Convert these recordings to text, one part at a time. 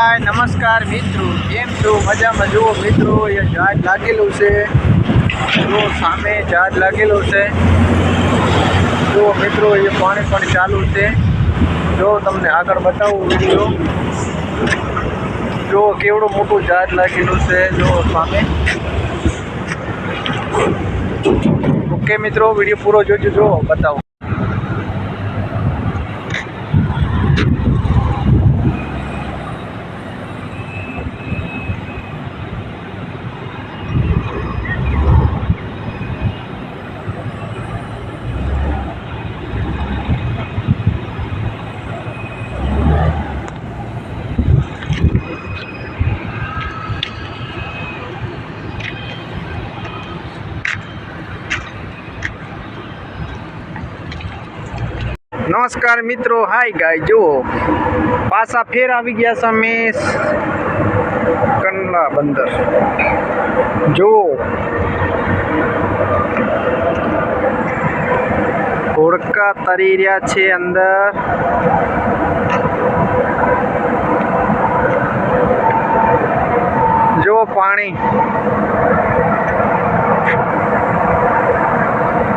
हाय नमस्कार मित्रों केम छो मजामां जुओ मित्रों ये जहाज लागेलू छे जो सामे जहाज लागेलू छे जो मित्रों ये पानी पण चालू छे जो तमने आगळ बतावुं वीडियो जो केवडो मोटो जहाज लागेलू छे जो सामे। ओके मित्रों वीडियो पूरो जोजो जो बतावुं। नमस्कार मित्रों हाय गाय जो पासा फेर आवी गया सामे कंडला बंदर जो घोड़का तरी रह्या छे अंदर। जो पानी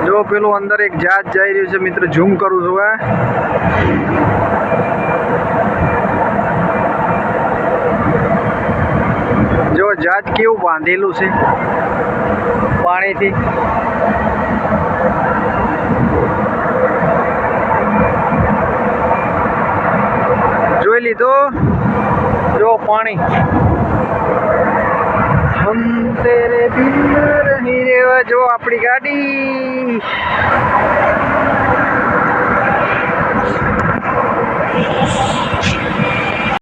जो पेलू अंदर एक जहाज जाई रह्यु छे मित्र झूम करूं छुं। जो जहाज केवुं बांधेलू छे पानी थी। जोई लीधो जो पानी हम तेरे बिन नहीं रेवा। जो अपनी गाड़ी